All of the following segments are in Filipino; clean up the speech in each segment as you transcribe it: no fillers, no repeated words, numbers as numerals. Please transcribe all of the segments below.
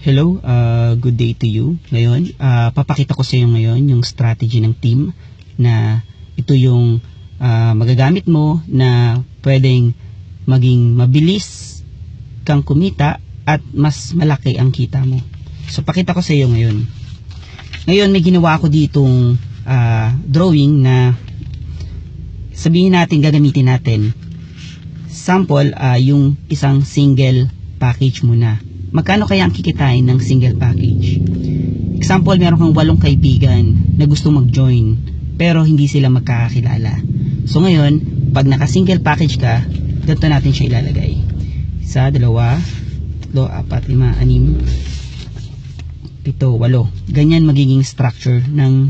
Hello, good day to you. Ngayon, papakita ko sa iyo ngayon yung strategy ng team na ito yung magagamit mo na pwedeng maging mabilis kang kumita at mas malaki ang kita mo. So, pakita ko sa iyo ngayon. Ngayon, may ginawa ako ditong drawing na sabihin natin, gagamitin natin. Sample, yung isang single package muna. Magkano kaya ang kikitain ng single package? Example, meron kang 8 kaibigan na gusto mag-join pero hindi sila magkakakilala. So ngayon, pag naka-single package ka, ganito natin siya ilalagay. 1, 2, 3, 4, 5, 6, 7, 8. Ganyan magiging structure ng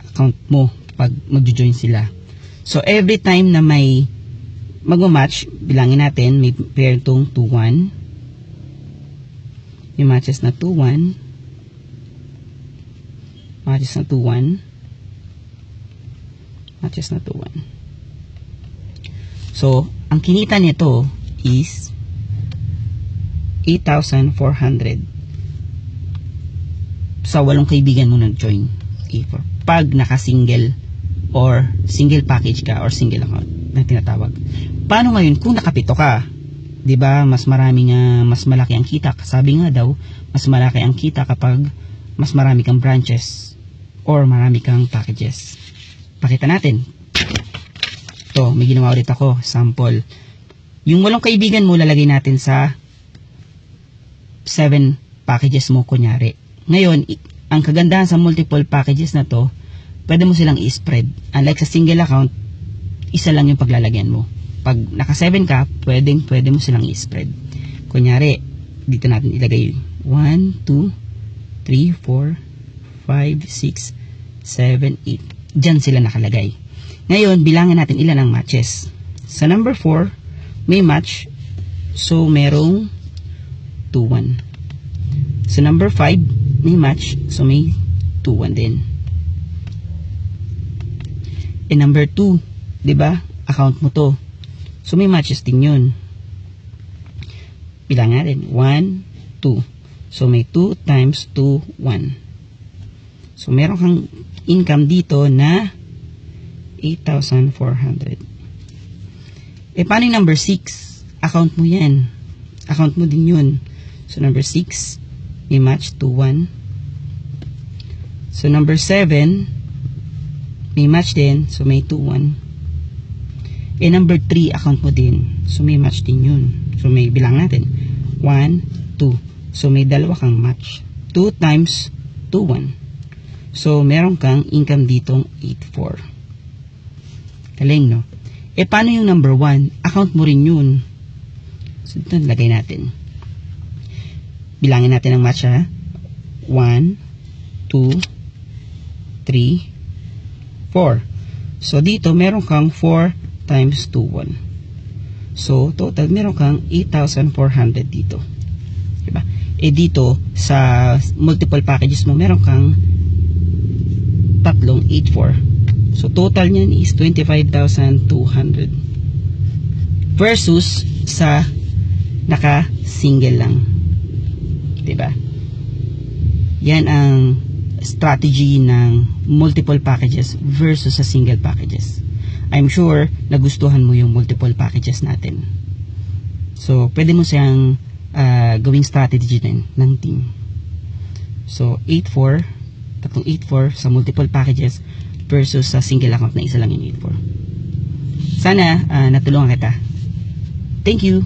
account mo pag mag-join sila. So every time na may magmamatch, bilangin natin, may pair tong 2, 1. May matches na 2, 1. Matches na 2, 1. Matches na 2, 1. So, ang kinita nito is 8,400 sa 8 kaibigan mo nag-join. Pag naka-single or single package ka or single account na tinatawag. Paano ngayon kung nakapito ka? 'Di ba? Mas malaki ang kita. Sabi nga daw, mas malaki ang kita kapag mas marami kang branches or marami kang packages. Pakita natin. Ito, may ginawa ulit ako, sample. Yung 8 kaibigan mo lalagay natin sa 7 packages mo kunyari. Ngayon, ang kagandahan sa multiple packages na to, pwede mo silang i-spread. Unlike sa single account, isa lang yung paglalagyan mo. Pag naka 7 ka, pwede mo silang i-spread. Kunyari, dito natin ilagay 1, 2, 3, 4, 5, 6, 7, 8. Diyan sila nakalagay. Ngayon, bilangin natin ilan ang matches. Sa number 4, may match. So, merong 2, 1. Sa number 5, may match. So, may 2, 1 din. Number 2, 'di ba? Account mo to. So, may matches din yun. Bilang natin. 1, 2. So, may 2 times 2, 1. So, meron kang income dito na 8,400. Paano yung number 6? Account mo yan. Account mo din yun. So, number 6, may match 2, 1. So, number 7, may match din. So, may 2, 1. Number 3, account mo din. So, may match din yun. So, may bilang natin. 1, 2. So, may dalawa kang match. 2 times 2, 1. So, meron kang income ditong 8,400. Galing, no? Paano yung number 1? Account mo rin yun. So, ito, lagay natin. Bilangin natin ang match, ha? 1, 2, 3, 4. So, dito, meron kang 4 times 2, 1. So, total, meron kang 8,400 dito. Diba? Dito, sa multiple packages mo, meron kang 3, 8, 4. So, total niyan is 25,200. Versus sa naka-single lang. Diba? Yan ang strategy ng multiple packages versus sa single packages. I'm sure nagustuhan mo yung multiple packages natin. So, pwede mo siyang gawing strategy din ng team. So, 8,400, tatlong 8,400 sa multiple packages versus sa single account na isa lang yung 8,400. Sana natulungan kita. Thank you!